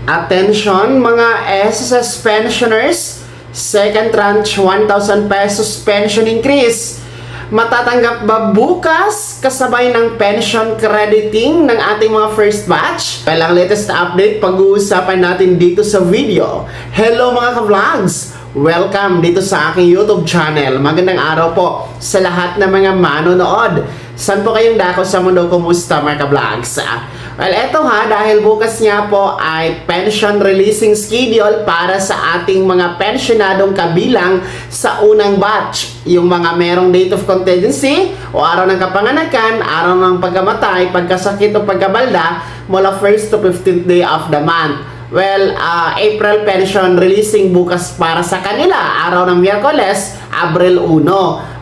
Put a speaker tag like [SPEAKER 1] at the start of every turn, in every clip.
[SPEAKER 1] Attention mga SSS pensioners, second tranche 1,000 pesos pension increase. Matatanggap ba bukas kasabay ng pension crediting ng ating mga first batch? Well, ang latest na update pag-uusapan natin dito sa video. Hello mga ka-vlogs! Welcome dito sa aking YouTube channel. Magandang araw po sa lahat ng mga manonood. Saan po kayong dako sa mundo? Kumusta mga ka-vlogs? Well, eto dahil bukas nga po ay pension releasing schedule para sa ating mga pensionadong kabilang sa unang batch. Yung mga merong date of contingency o araw ng kapanganakan, araw ng pagkamatay, pagkasakit o pagkabalda mula 1st to 15th day of the month. Well, April pension releasing bukas para sa kanila, araw ng Miyerkules, Abril 1.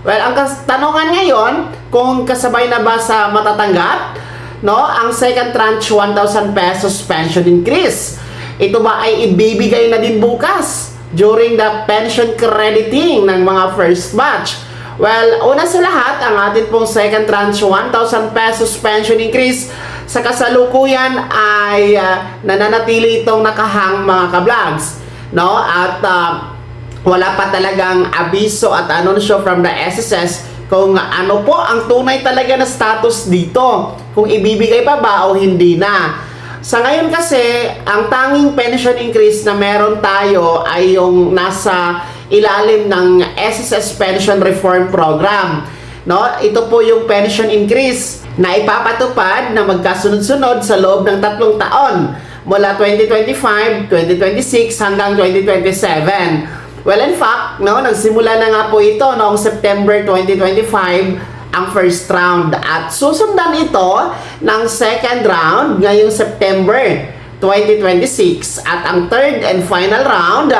[SPEAKER 1] Well, ang tanungan ngayon, kung kasabay na ba sa matatanggap, ang second tranche 1,000 pesos pension increase. Ito ba ay ibibigay na din bukas during the pension crediting ng mga first batch? Well, una sa lahat, ang atin pong second tranche 1,000 pesos pension increase sa kasalukuyan ay nananatili itong nakahang mga ka-vlogs, At wala pa talagang abiso at anunsyo from the SSS kung ano po ang tunay talaga na status dito, kung ibibigay pa ba o hindi na. Sa ngayon kasi, ang tanging pension increase na meron tayo ay yung nasa ilalim ng SSS Pension Reform Program. Ito po yung pension increase na ipapatupad na magkasunod-sunod sa loob ng 3 taon mula 2025, 2026 hanggang 2027. Well, in fact, nagsimula na nga po ito noong September 2025 ang first round at susundan ito ng second round ngayong September 2026 at ang third and final round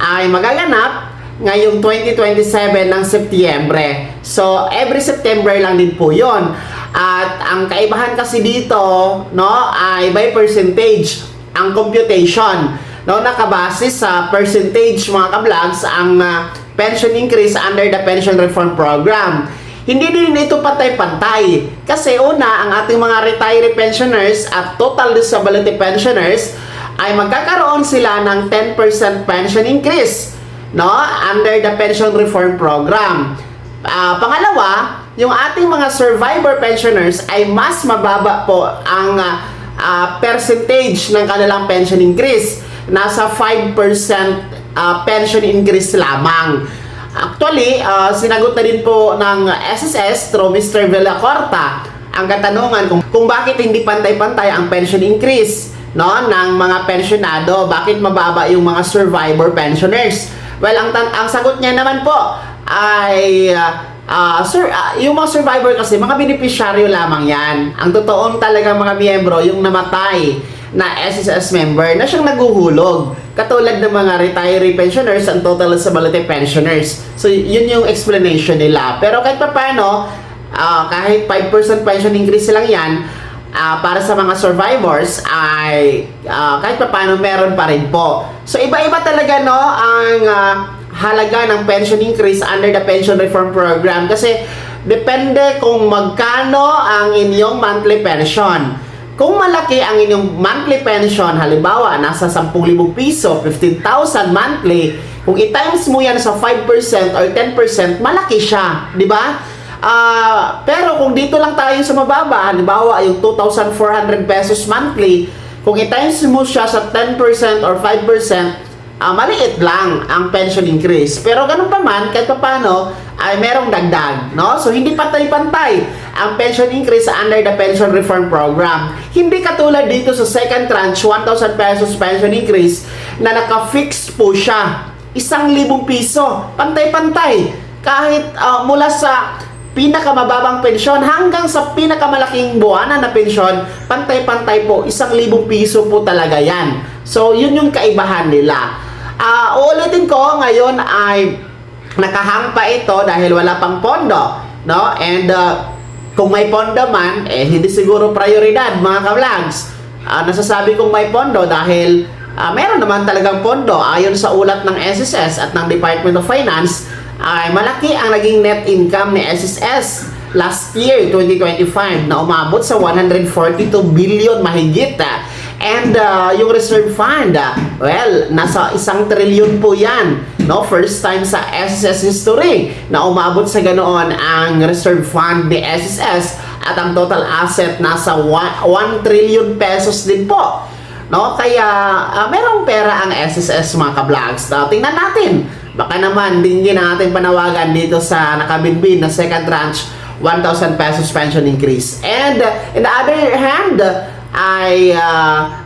[SPEAKER 1] ay magaganap ngayong 2027 ng Setyembre. So, every September lang din po yon. At ang kaibahan kasi dito ay by percentage ang computation. Nakabase sa percentage mga ka-vlogs ang pension increase under the Pension Reform Program. Hindi din ito pantay-pantay. Kasi una, ang ating mga retiree pensioners at total disability pensioners ay magkakaroon sila ng 10% pension increase under the Pension Reform Program. Pangalawa, yung ating mga survivor pensioners ay mas mababa po ang percentage ng kanilang pension increase. Nasa 5% pension increase lamang. Actually, sinagot na din po ng SSS through Mr. Villacorta ang katanungan kung bakit hindi pantay-pantay ang pension increase ng mga pensionado, bakit mababa yung mga survivor pensioners. Well, ang sagot niya naman po ay yung mga survivor kasi mga beneficiaryo lamang yan. Ang totoong talagang mga miyembro yung namatay na SSS member na siyang naguhulog, katulad ng mga retiree pensioners and total disability pensioners. So yun yung explanation nila. Pero kahit pa paano, kahit 5% pension increase lang yan, para sa mga survivors ay kahit pa paano meron pa rin po. So iba-iba talaga ang halaga ng pension increase under the Pension Reform Program kasi depende kung magkano ang inyong monthly pension. Kung malaki ang inyong monthly pension, halimbawa nasa 10,000 piso, 15,000 monthly, kung i-times mo yan sa 5% or 10%, malaki siya, di ba? Pero kung dito lang tayo sa mababa, halimbawa yung 2,400 pesos monthly, kung i-times mo siya sa 10% or 5%, maliit lang ang pension increase. Pero ganun pa man, kahit pa paano, ay merong dagdag, So, hindi pantay-pantay ang pension increase under the Pension Reform Program. Hindi katulad dito sa second tranche, 1,000 pesos pension increase, na naka-fix po siya. 1,000 piso. Pantay-pantay. Kahit mula sa pinakamababang pensyon hanggang sa pinakamalaking buwanan na pensyon, pantay-pantay po. 1,000 piso po talaga yan. So, yun yung kaibahan nila. Uulitin ko, ngayon ay nakahang pa ito dahil wala pang pondo, And kung may pondo man, hindi siguro prioridad mga ka-vlogs. Nasasabi kong may pondo dahil meron naman talagang pondo. Ayon sa ulat ng SSS at ng Department of Finance, ay malaki ang naging net income ni SSS last year, 2025, na umabot sa 142 billion mahigit. And yung reserve fund, well, nasa 1 trilyon po yan. No? First time sa SSS history na umabot sa ganoon ang reserve fund ni SSS at ang total asset nasa 1 trillion pesos din po. No? Kaya merong pera ang SSS mga ka-vlogs. Tingnan natin. Baka naman din natin panawagan dito sa nakabinbin na second tranche 1,000 pesos pension increase. And in the other hand, ay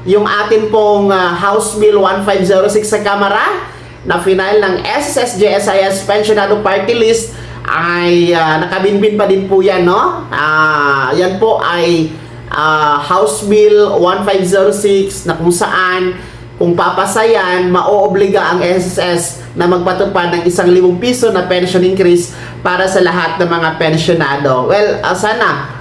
[SPEAKER 1] yung atin pong House Bill 1506 sa Kamara na final ng SSS GSIS Pensionado Party List ay nakabinbin pa din po yan, no? Yan po ay House Bill 1506 na kung saan kung papasayan, maoobliga ang SSS na magpatupad ng 1,000 piso na pension increase para sa lahat ng mga pensionado. Well, sana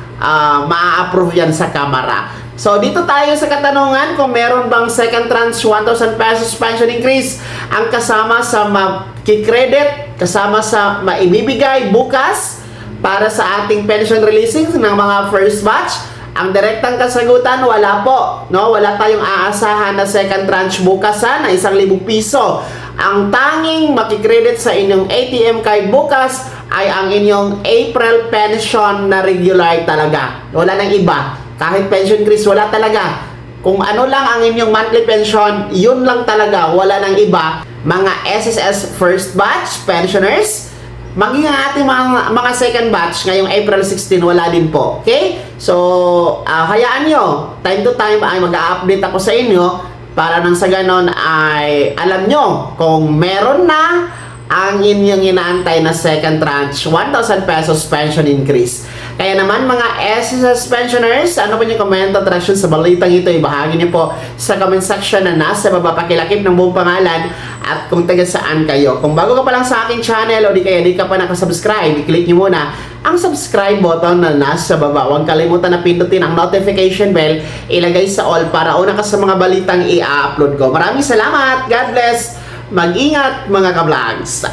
[SPEAKER 1] ma-approve yan sa Kamara. So, dito tayo sa katanungan kung meron bang second tranche 1,000 pesos pension increase ang kasama sa makikredit, kasama sa maibibigay bukas para sa ating pension releasing ng mga first batch. Ang direktang kasagutan, wala po. No? Wala tayong aasahan na second tranche bukas na 1,000 piso. Ang tanging makikredit sa inyong ATM card bukas ay ang inyong April pension na regular talaga. Wala nang iba. Kahit pension increase, wala talaga. Kung ano lang ang inyong monthly pension, yun lang talaga. Wala nang iba. Mga SSS first batch pensioners, maging ang ating mga second batch ngayong April 16, wala din po. Okay? So, hayaan nyo. Time to time ay mag-update ako sa inyo para nang sa ganon ay alam nyo kung meron na ang inyong inaantay na second tranche 1,000 pesos pension increase. Kaya naman mga SSS pensioners, ano po yung komento at reaction sa balitang ito? Ibahagi niyo po sa comment section na nasa baba, pakilakip ng buong pangalan at kung taga saan kayo. Kung bago ka pa lang sa aking channel o di ka pa nakasubscribe, i-click niyo muna ang subscribe button na nasa baba. Huwag kalimutan na pindutin ang notification bell, ilagay sa all para una ka sa mga balitang i-upload ko. Maraming salamat! God bless! Mag-ingat mga ka-vlogs!